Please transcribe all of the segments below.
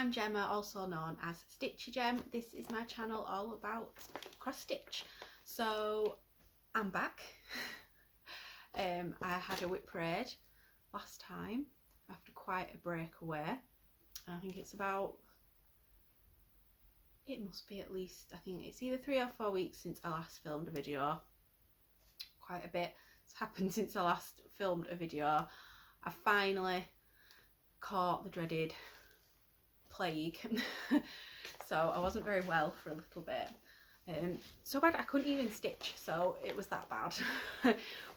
I'm Gemma, also known as Stitchy Gem. This is my channel all about cross stitch. So I'm back. I had a whip parade last time after quite a break away. I think it's about, it must be at least, I think it's either 3 or 4 weeks since I last filmed a video. Quite a bit has happened since I last filmed a video. I finally caught the dreaded plague. So I wasn't very well for a little bit. So bad I couldn't even stitch, so it was that bad.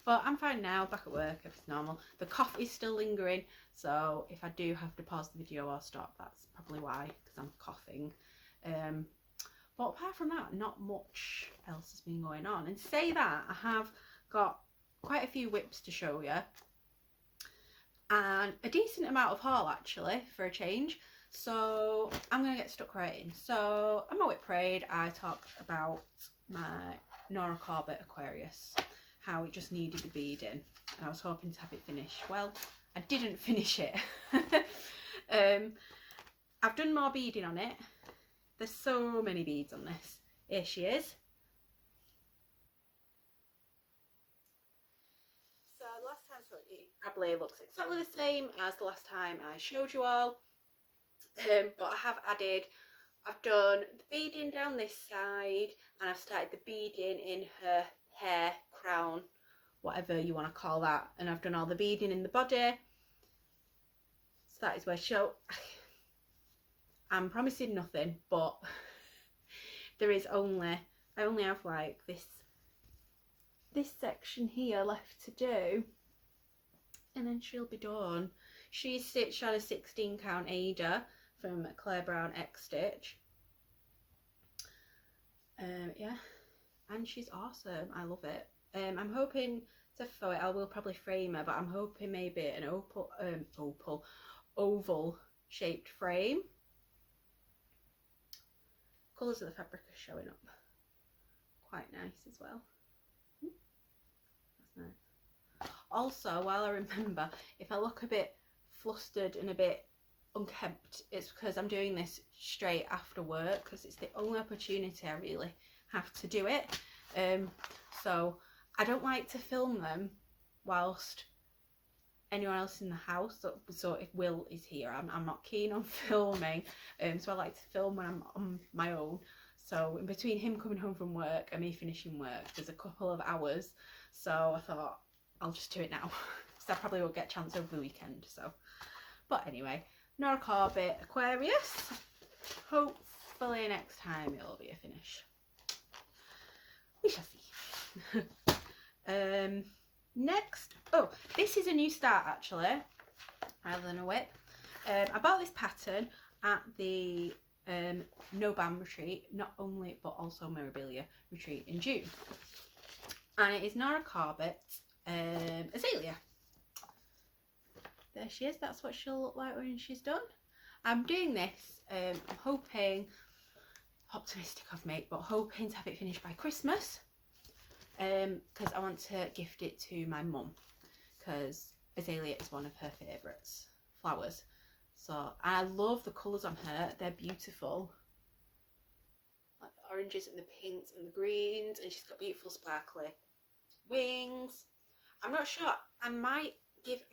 But I'm fine now, back at work, everything's normal. The cough is still lingering, so if I do have to pause the video or stop, that's probably why, because I'm coughing. But apart from that, not much else has been going on. And to say that, I have got quite a few whips to show you, and a decent amount of haul actually, for a change. So I'm going to get stuck right in. So on my whip parade I talked about my Nora Aquarius, how it just needed a bead in, and I was hoping to have it finished. Well, I didn't finish it. I've done more beading on it. There's so many beads on this. Here she is. So the last time, so it probably looks exactly the same as the last time I showed you all. But I have added, I've done the beading down this side, and I've started the beading in her hair, crown, whatever you want to call that, and I've done all the beading in the body. So that is where I'm promising nothing, but there is only, I only have like this section here left to do, and then she'll be done. She's stitched on a 16 count Ada from Claire Brown X Stitch. Yeah, and she's awesome. I love it. I'm hoping to for it. I will probably frame her, but I'm hoping maybe an oval shaped frame. Colours of the fabric are showing up. Quite nice as well. That's nice. Also, while I remember, if I look a bit flustered and a bit unkempt, it's because I'm doing this straight after work, because it's the only opportunity I really have to do it. So I don't like to film them whilst anyone else in the house, so if Will is here, I'm not keen on filming, so I like to film when I'm on my own. So in between him coming home from work and me finishing work, there's a couple of hours, so I thought I'll just do it now, because I probably won't get a chance over the weekend. So, but anyway, Nora Aquarius. Hopefully next time it'll be a finish. We shall see. Next, oh, this is a new start actually, rather than a whip. I bought this pattern at the No Bam retreat, not only but also Mirabilia retreat in June, and it is Nora Azalea. There she is. That's what she'll look like when she's done. I'm doing this, I'm hoping, optimistic of me, but hoping to have it finished by Christmas, because I want to gift it to my mum, because Azalea is one of her favourites flowers. So I love the colours on her, they're beautiful, like the oranges and the pinks and the greens, and she's got beautiful sparkly wings. I'm not sure, I might give,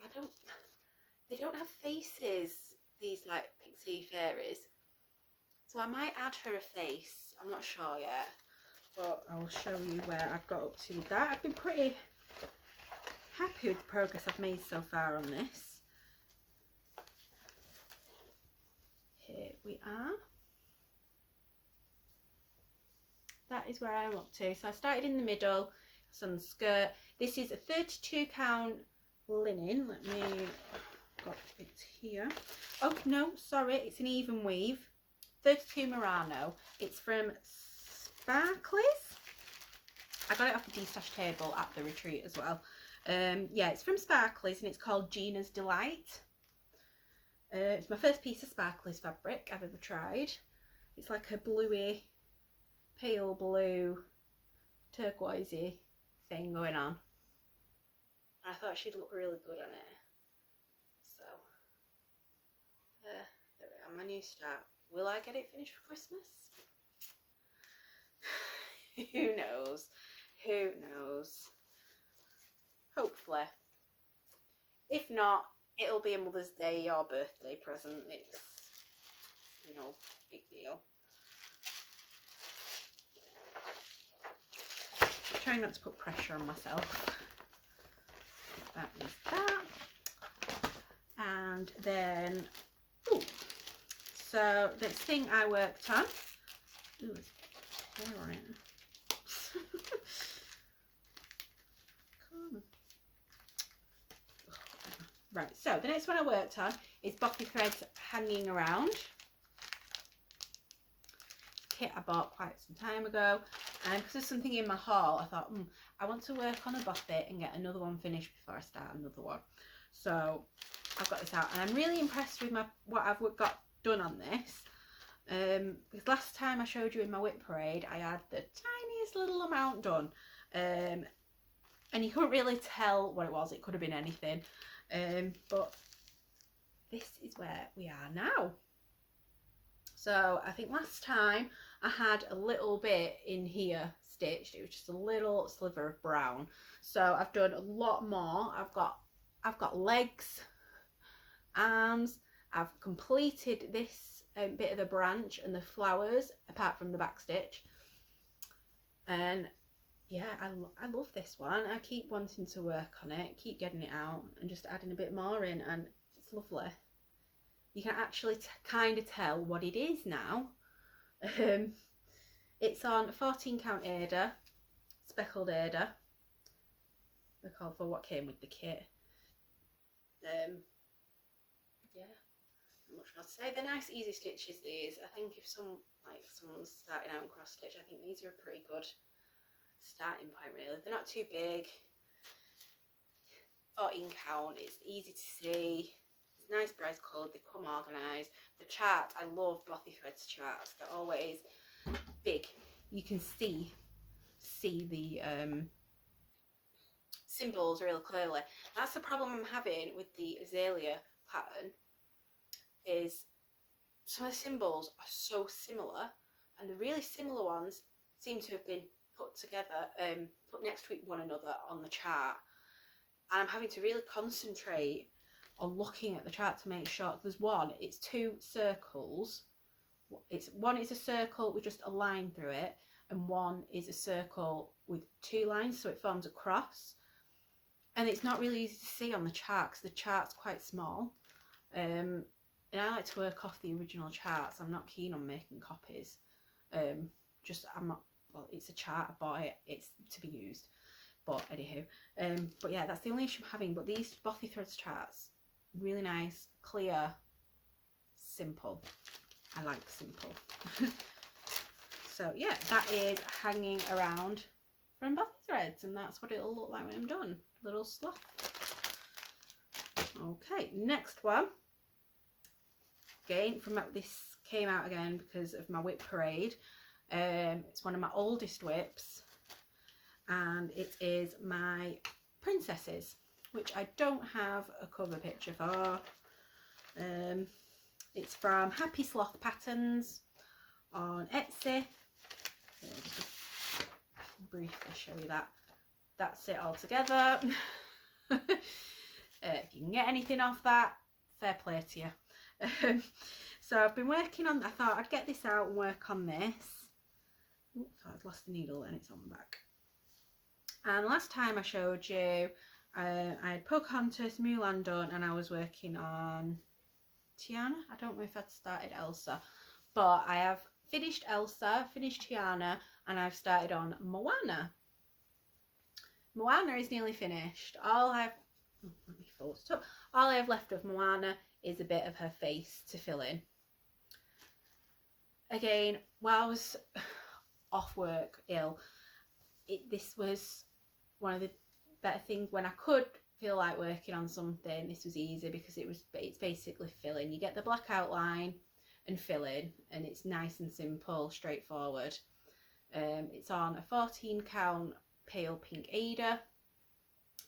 they don't have faces, these like pixie fairies, so I might add her a face. I'm not sure yet, but I'll show you where I've got up to with that. I've been pretty happy with the progress I've made so far on this. Here we are. That is where I'm up to. So I started in the middle, it's on the skirt. This is a 32 count linen. Let me, got it here. Oh no, sorry, it's an even weave. 32 Murano. It's from Sparklies. I got it off the D-stash table at the retreat as well. Yeah, it's from Sparklies and it's called Gina's Delight. It's my first piece of Sparklies fabric I've ever tried. It's like a bluey, pale blue, turquoisey thing going on. I thought she'd look really good on it. So, there we on my new start. Will I get it finished for Christmas? Who knows? Who knows? Hopefully. If not, it'll be a Mother's Day or birthday present. It's, you know, big deal. Trying not to put pressure on myself. That is that. And then, ooh, so the thing I worked on, ooh, there's hair on it. Come on. Right, so the next one I worked on is Boppy Threads Hanging Around. Kit I bought quite some time ago, and because there's something in my haul, I thought, I want to work on a Boppy and get another one finished before I start another one. So I've got this out, and I'm really impressed with what I've got done on this. Because last time I showed you in my whip parade, I had the tiniest little amount done, and you couldn't really tell what it was. It could have been anything, but this is where we are now. So I think last time I had a little bit in here stitched. It was just a little sliver of brown. So I've done a lot more. I've got legs, arms. I've completed this bit of the branch and the flowers, apart from the back stitch. And yeah, I love this one. I keep wanting to work on it, keep getting it out and just adding a bit more in, and it's lovely. You can actually kind of tell what it is now. It's on 14 count Aida, speckled Aida. They're called for what came with the kit. Yeah, not much more to say. They're nice, easy stitches. These, I think, if someone's starting out in cross stitch, I think these are a pretty good starting point. Really, they're not too big. 14 count. It's easy to see. Nice bright coloured, they come organised. The chart, I love Boppy Threads charts. They're always big. You can see the symbols really clearly. That's the problem I'm having with the Azalea pattern, is some of the symbols are so similar, and the really similar ones seem to have been put together, put next to one another on the chart, and I'm having to really concentrate on looking at the chart to make sure. There's one, it's two circles. One is a circle with just a line through it, and one is a circle with two lines, so it forms a cross. And it's not really easy to see on the chart because the chart's quite small. And I like to work off the original charts. I'm not keen on making copies. I'm not. Well, it's a chart. I bought it. It's to be used. But anywho, but yeah, that's the only issue I'm having. But these Boppy Threads charts, really nice, clear, simple. I like simple. So yeah, that is Hanging Around from Boppy Threads, and that's what it'll look like when I'm done. Little sloth. Okay, next one. Again, this came out again because of my whip parade. It's one of my oldest whips, and it is my princesses, which I don't have a cover picture for. It's from Happy Sloth Patterns on Etsy. I'll briefly show you that. That's it all together. If you can get anything off that, fair play to you. So I've been working on, I thought I'd get this out and work on this. Ooh, I've lost the needle and it's on the back. And last time I showed you, I had Pocahontas, Mulan done, and I was working on Tiana. I don't know if I'd started Elsa, but I have finished Elsa, finished Tiana, and I've started on Moana. Moana is nearly finished. All I have left of Moana is a bit of her face to fill in. Again, while I was off work ill, this was one of the better things when I could feel like working on something. This was easy because it's basically filling. You get the black outline and fill in, and it's nice and simple, straightforward. It's on a 14 count pale pink Aida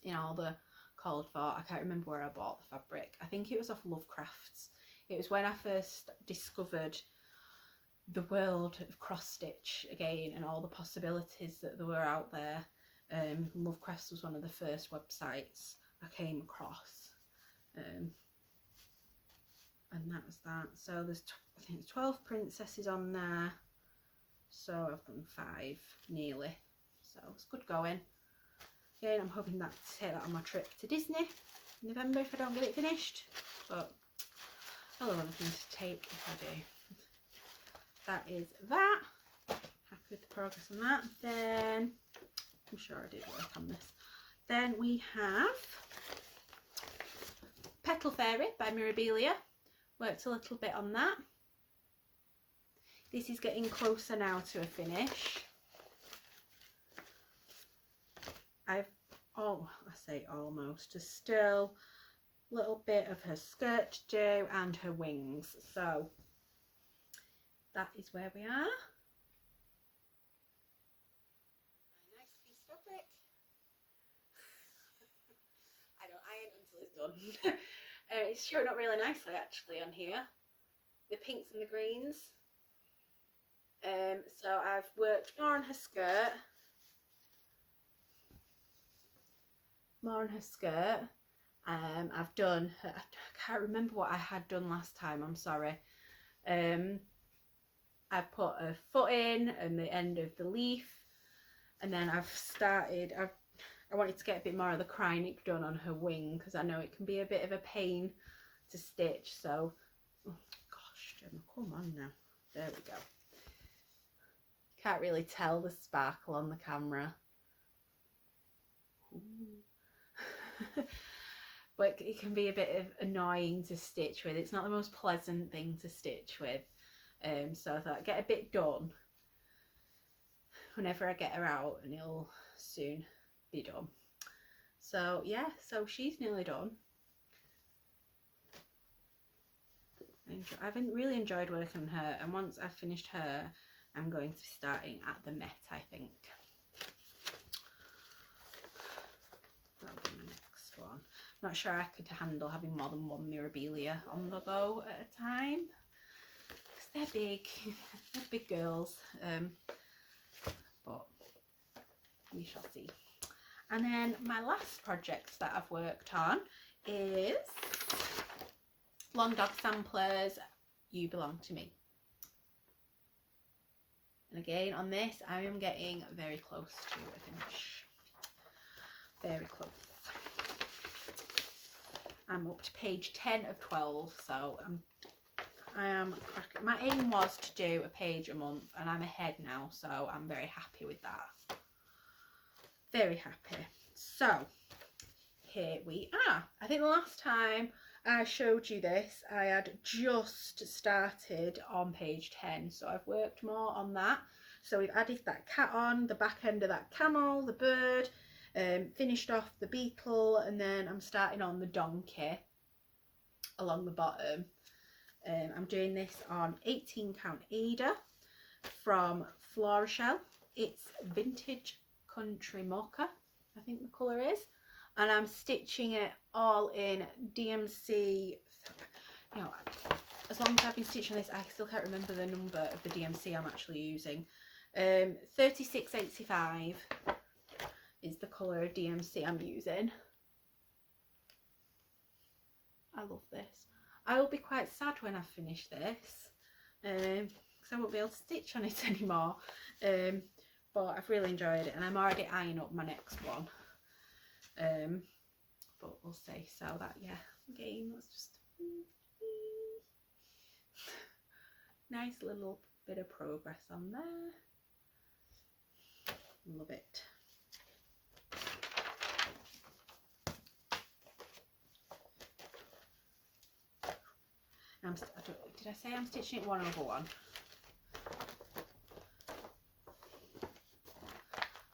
in all the called for. I can't remember where I bought the fabric. I think it was off Lovecraft's It was when I first discovered the world of cross stitch again and all the possibilities that there were out there. Lovecrafts was one of the first websites I came across, and that was that. So there's I think 12 princesses on there, so I've done 5 nearly, so it's good going. Again, I'm hoping that to take that on my trip to Disney in November if I don't get it finished, but I'll have other things to take if I do. That is that. Happy with the progress on that. Then I'm sure I did work on this. Then we have Petal Fairy by Mirabilia. Worked a little bit on that. This is getting closer now to a finish. I say almost. There's still a little bit of her skirt to do and her wings. So that is where we are. Nice piece of fabric. I don't iron until it's done. It's showing up really nicely actually on here. The pinks and the greens. So I've worked more on her skirt. I've done her, I can't remember what I had done last time, I'm sorry. I put a foot in and the end of the leaf, and then I wanted to get a bit more of the Krynic done on her wing because I know it can be a bit of a pain to stitch. So, oh gosh, Gemma, come on now. There we go. Can't really tell the sparkle on the camera. But it can be a bit annoying to stitch with. It's not the most pleasant thing to stitch with. So I thought I'd get a bit done whenever I get her out, and it'll soon be done. So yeah, so she's nearly done. I've really enjoyed working on her, and once I've finished her, I'm going to be starting at the Met, I think. That'll be my next one. Not sure I could handle having more than one Mirabilia on the go at a time. They're big, they're big girls, but we shall see. And then my last project that I've worked on is Long Dog Samplers, You Belong to Me. And again on this I am getting very close to a finish. Very close. I'm up to page 10 of 12, so my aim was to do a page a month, and I'm ahead now, so I'm very happy with that. Very happy. So here we are. I think the last time I showed you this, I had just started on page 10, so I've worked more on that. So we've added that cat on, the back end of that camel, the bird, finished off the beetle, and then I'm starting on the donkey along the bottom. I'm doing this on 18 count Ada from Florashell. It's Vintage Country Mocha, I think the colour is, and I'm stitching it all in DMC. You know, as long as I've been stitching this, I still can't remember the number of the DMC I'm actually using. 3685 is the colour of DMC I'm using. I love this. I will be quite sad when I finish this, because I won't be able to stitch on it anymore. But I've really enjoyed it, and I'm already eyeing up my next one. But we'll see. So that, yeah, again, that's just nice little bit of progress on there. Love it. Did I say I'm stitching it 1/1?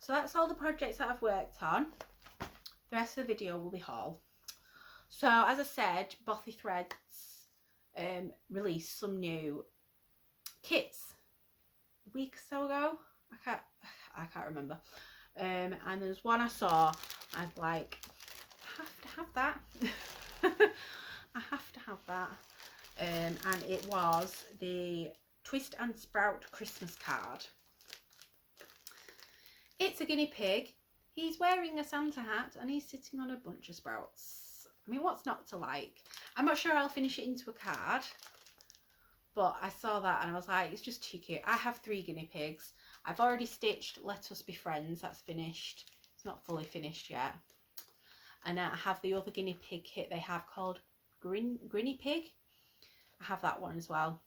So that's all the projects that I've worked on. The rest of the video will be haul. So as I said, Bothy Threads released some new kits a week or so ago. I can't remember. And there's one I saw. I was like, I have to have that. I have to have that. and it was the Twist and Sprout Christmas card. It's a guinea pig. He's wearing a Santa hat and he's sitting on a bunch of sprouts. I mean, what's not to like? I'm not sure I'll finish it into a card, but I saw that and I was like, it's just too cute. I have 3 guinea pigs. I've already stitched Let Us Be Friends. That's finished. It's not fully finished yet. And I have the other guinea pig kit they have called Grinny Pig. I have that one as well.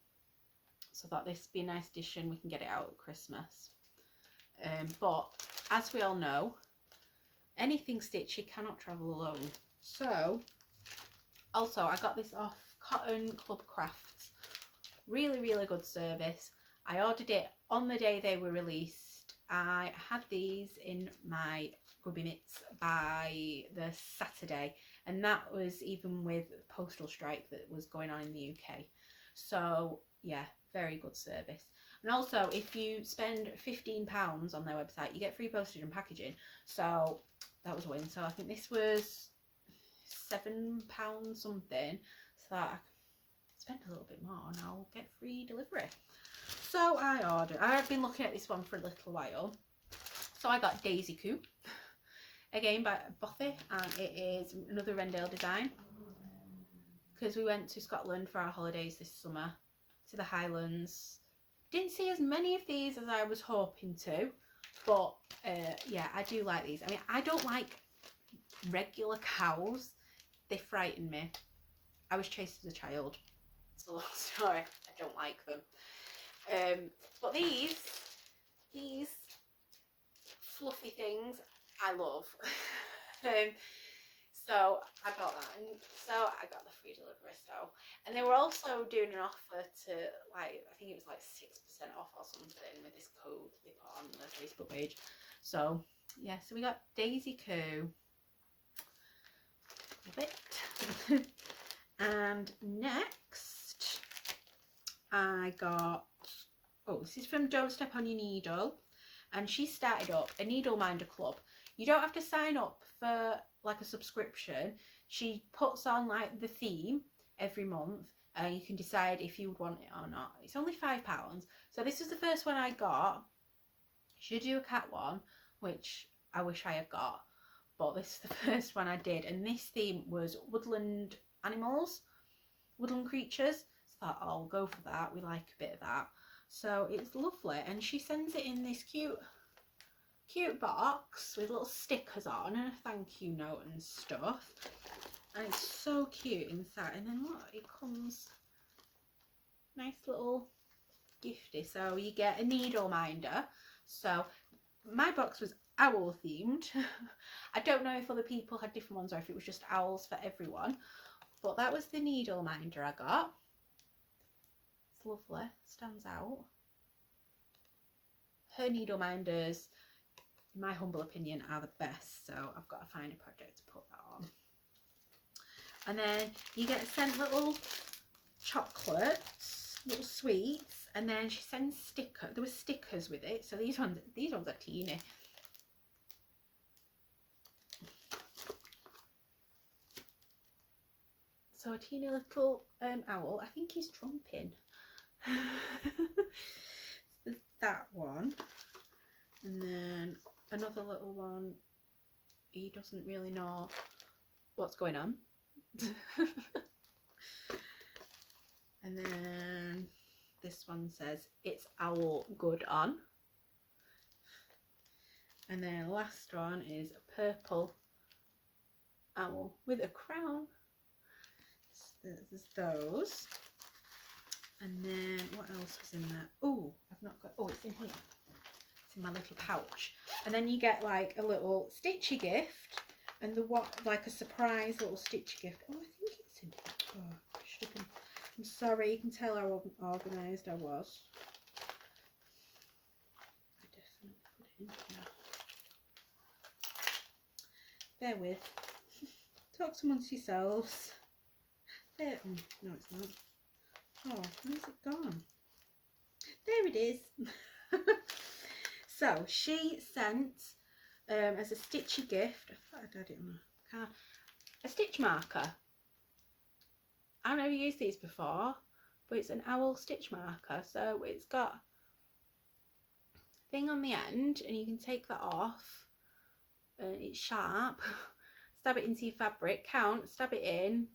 So I thought this would be a nice addition. We can get it out at Christmas. But as we all know, anything stitchy cannot travel alone. So, also I got this off Cotton Club Crafts. Really, really good service. I ordered it on the day they were released. I had these in my grubby mitts by the Saturday, and that was even with the postal strike that was going on in the UK. So yeah, very good service. And also, if you spend £15 on their website, you get free postage and packaging. So that was a win. So I think this was £7 something. So that I spend a little bit more and I'll get free delivery. So I ordered. I've been looking at this one for a little while. So I got Daisy Coo. Again by Bothy, and it is another Rendale design. Because we went to Scotland for our holidays this summer, to the Highlands. Didn't see as many of these as I was hoping to, but yeah, I do like these. I mean, I don't like regular cows. They frighten me. I was chased as a child. It's a long story. I don't like them. But these fluffy things I love. So I bought that, and so I got the free delivery. So, and they were also doing an offer to, like, I think it was like 6% off or something with this code they put on the Facebook page. So yeah, so we got Daisy Coo. Love it. And next I got, oh, this is from Don't Step on Your Needle, and she started up a Needle Minder Club. You don't have to sign up for like a subscription. She puts on like the theme every month and you can decide if you would want it or not. It's only £5. So this is the first one I got. She do a cat one, which I wish I had got, but this is the first one I did, and this theme was woodland animals, woodland creatures. So I thought, oh, I'll go for that. We like a bit of that. So it's lovely, and she sends it in this cute box with little stickers on and a thank you note and stuff, and it's so cute inside. And then look, it comes nice little gifty. So you get a needle minder. So my box was owl themed. I don't know if other people had different ones or if it was just owls for everyone, but that was the needle minder I got. It's lovely, stands out. Her needle minders, in my humble opinion, are the best, so I've got to find a project to put that on. And then you get sent little chocolates, little sweets, and then she sends stickers. There were stickers with it, so these ones are teeny. So a teeny little owl. I think he's trumping. There's that one, and then another little one. He doesn't really know what's going on. And then this one says it's owl good on. And then the last one is a purple owl with a crown. So there's those. And then what else was in there? Oh, I've not got, oh, it's in here. It's in my little pouch. And then you get like a little Stitchy Gift, and the what, like a surprise little Stitchy Gift. Oh, I think it's in here. Oh, I should have been, I'm sorry, you can tell how organised I was. I definitely put it in here. Bear with. Talk amongst yourselves. There. No, it's not. Oh, where's it gone? There it is. So she sent as a Stitchy Gift, I thought I'd had it on a card, a stitch marker. I've never used these before, but it's an owl stitch marker. So it's got a thing on the end and you can take that off. It's sharp. Stab it into your fabric, count, stab it in,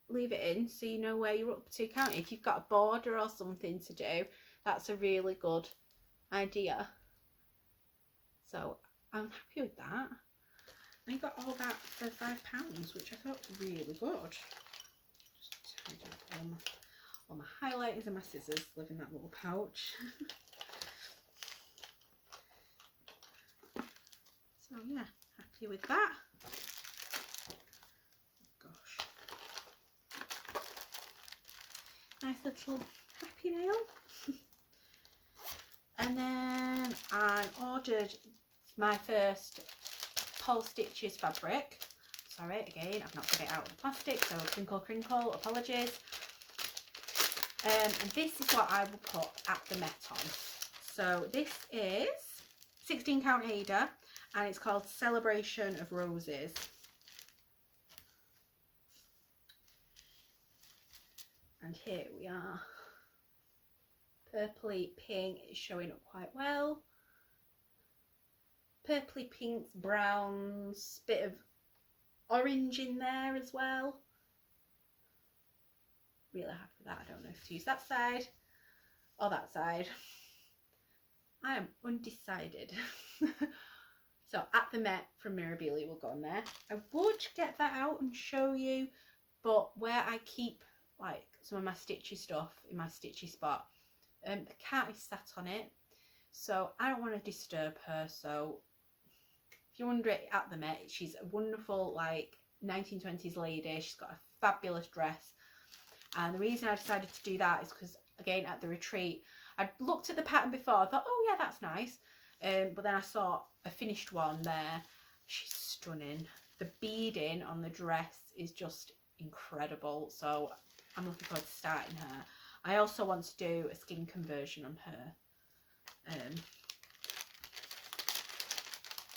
leave it in so you know where you're up to. Count. If you've got a border or something to do, that's a really good idea. So I'm happy with that. I got all that for £5, which I thought was really good. Just tidy up all my highlighters and my scissors live in that little pouch. So yeah, happy with that. Gosh. Nice little happy nail. And then I ordered my first Stitchy fabric. Sorry, again, I've not got it out of the plastic, so crinkle, apologies. And this is what I will put at the Met on. So this is 16 count Ada, and it's called Celebration of Roses. And here we are. Purpley pink is showing up quite well. Purpley pinks, browns, bit of orange in there as well. Really happy with that. I don't know if to use that side or that side. I am undecided. So at the Met from Mirabilia will go on there. I would get that out and show you, but where I keep like some of my stitchy stuff in my stitchy spot, the cat is sat on it, so I don't want to disturb her. So if you wonder it, at the Met, she's a wonderful like 1920s lady. She's got a fabulous dress, and the reason I decided to do that is because again at the retreat I'd looked at the pattern before. I thought, oh yeah, that's nice, but then I saw a finished one there. She's stunning. The beading on the dress is just incredible, so I'm looking forward to starting her. I also want to do a skin conversion on her.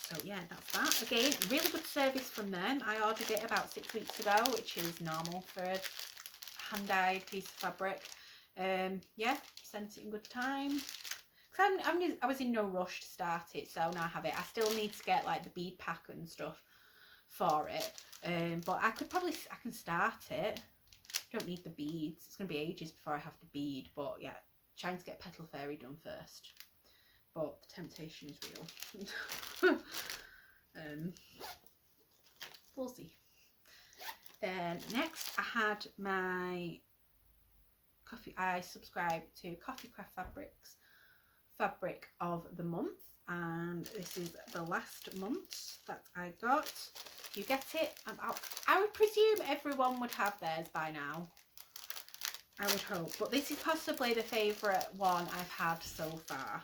So yeah, that's that. Again, really good service from them. I ordered it about 6 weeks ago, which is normal for a hand-dyed piece of fabric. Yeah, sent it in good time. I was in no rush to start it, so now I have it. I still need to get like the bead pack and stuff for it, but I can start it. Don't need the beads. It's going to be ages before I have the bead, but yeah, trying to get Petal Fairy done first. But the temptation is real. We'll see. Then next I had my I subscribed to Coffee Craft Fabrics Fabric of the Month, and this is the last month that I got. You get it. I would presume everyone would have theirs by now. I would hope, but this is possibly the favourite one I've had so far.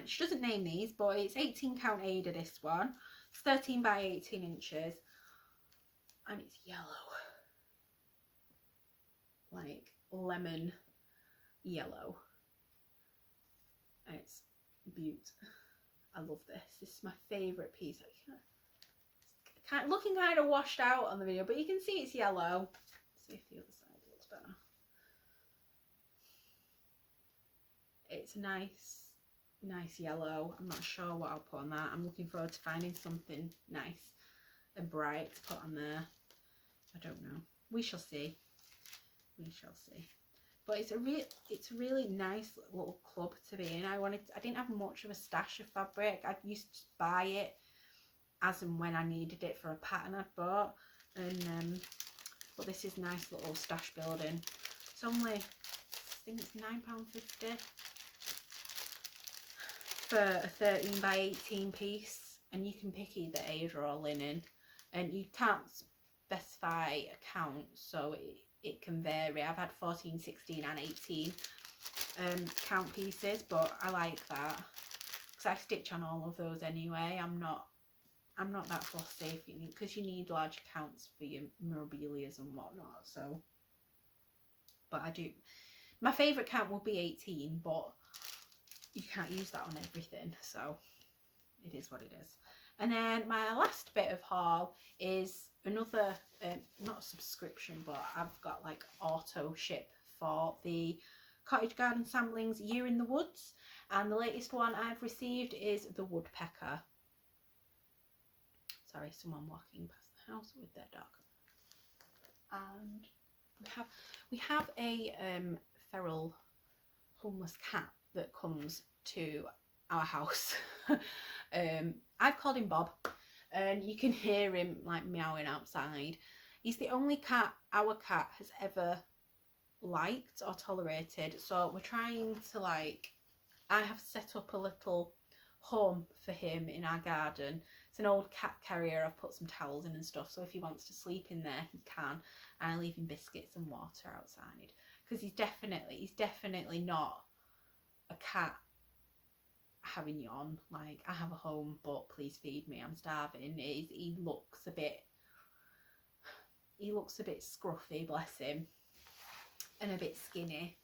She doesn't name these, but it's 18 count Ada, this one. It's 13 by 18 inches, and it's yellow, like lemon yellow. And it's beaut. I love this. This is my favourite piece. Looking kind of washed out on the video, but you can see it's yellow. Let's see if the other side looks better. It's nice yellow. I'm not sure what I'll put on that. I'm looking forward to finding something nice and bright to put on there. I don't know. We shall see. We shall see. But it's a really nice little club to be in. I didn't have much of a stash of fabric. I used to buy it as and when I needed it for a pattern I'd bought, and but this is nice little stash building. It's only, I think it's £9.50 for a 13 by 18 piece, and you can pick either Ada or linen, and you can't specify a count, so it can vary. I've had 14, 16 and 18 count pieces, but I like that because I stitch on all of those anyway. I'm not that fussy because you need large counts for your Mirabilias and whatnot. So, but I do. My favourite count will be 18, but you can't use that on everything. So it is what it is. And then my last bit of haul is another, not a subscription, but I've got like auto ship for the Cottage Garden Samplings Year in the Woods, and the latest one I've received is the Woodpecker. Sorry, someone walking past the house with their dog. And we have a feral homeless cat that comes to our house. I've called him Bob, and you can hear him like meowing outside. He's the only cat our cat has ever liked or tolerated, so we're trying to, like, I have set up a little home for him in our garden. It's an old cat carrier. I've put some towels in and stuff, so if he wants to sleep in there he can, and I leave him biscuits and water outside, because he's definitely not a cat having yawn, like, I have a home but please feed me, I'm starving. He looks a bit scruffy, bless him, and a bit skinny,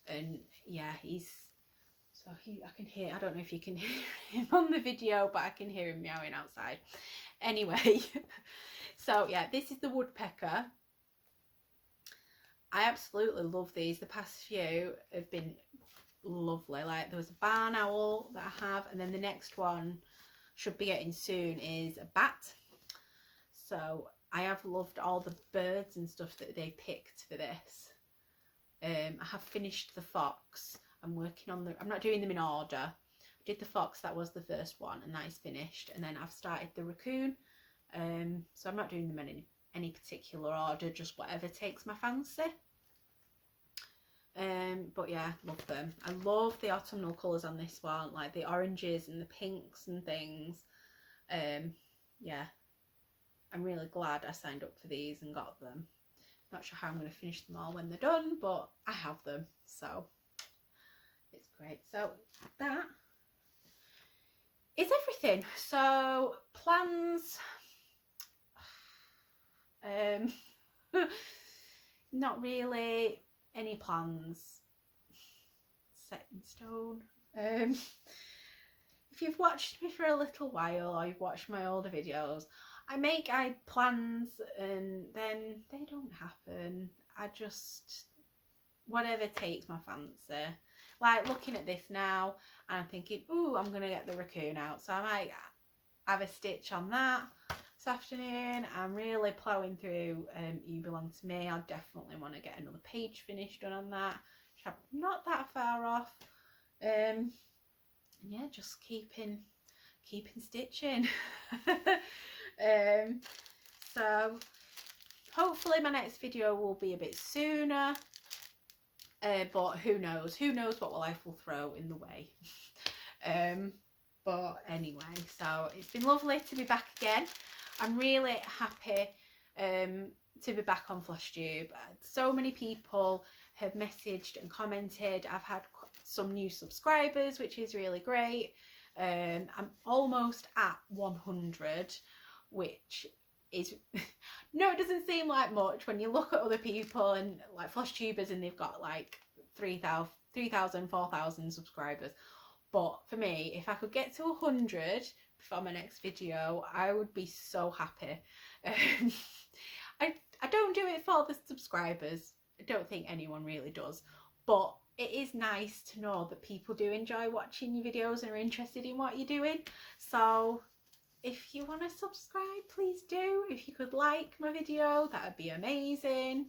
and yeah, I can hear, I don't know if you can hear him on the video, but I can hear him meowing outside. Anyway, so yeah, this is the Woodpecker. I absolutely love these. The past few have been lovely. Like, there was a barn owl that I have, and then the next one should be getting soon is a bat. So I have loved all the birds and stuff that they picked for this. I have finished the fox. I'm working on I'm not doing them in order. I did the fox, that was the first one, and that is finished, and then I've started the raccoon. So I'm not doing them in any particular order, just whatever takes my fancy. But yeah, love them. I love the autumnal colours on this one, like the oranges and the pinks and things. Yeah, I'm really glad I signed up for these and got them. Not sure how I'm going to finish them all when they're done, but I have them, so it's great. So that is everything. So plans, not really any plans set in stone. If you've watched me for a little while, or you've watched my older videos, I make plans and then they don't happen. I just, whatever takes my fancy. Like, looking at this now, and I'm thinking, ooh, I'm gonna get the raccoon out, so I might have a stitch on that this afternoon. I'm really ploughing through You Belong to Me. I definitely want to get another page finished done on that, which I'm not that far off. And yeah, just keeping stitching. So hopefully my next video will be a bit sooner, but who knows what life will throw in the way. But anyway, so it's been lovely to be back again. I'm really happy to be back on Flosstube. So many people have messaged and commented. I've had some new subscribers, which is really great. I'm almost at 100, which is no, it doesn't seem like much when you look at other people and like Flosstubers, and they've got like 3,000 4,000 subscribers. But for me, if I could get to 100 before my next video, I would be so happy. I don't do it for the subscribers. I don't think anyone really does, but it is nice to know that people do enjoy watching your videos and are interested in what you're doing. So if you want to subscribe, please do. If you could like my video, that would be amazing.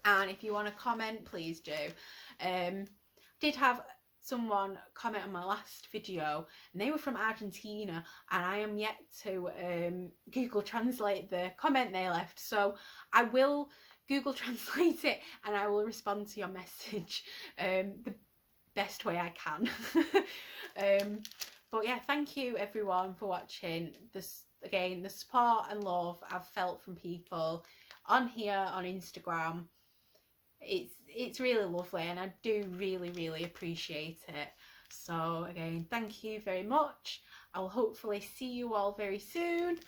And if you want to comment, please do. Did have someone comment on my last video, and they were from Argentina, and I am yet to Google translate the comment they left, so I will Google translate it and I will respond to your message the best way I can. But yeah, thank you everyone for watching. This, again, the support and love I've felt from people on here, on Instagram, it's really lovely, and I do really appreciate it. So again, thank you very much. I'll hopefully see you all very soon.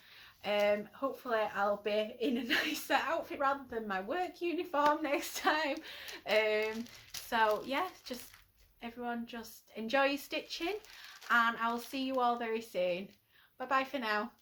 Hopefully I'll be in a nicer outfit rather than my work uniform next time. So yeah, just everyone just enjoy your stitching, and I will see you all very soon. Bye bye for now.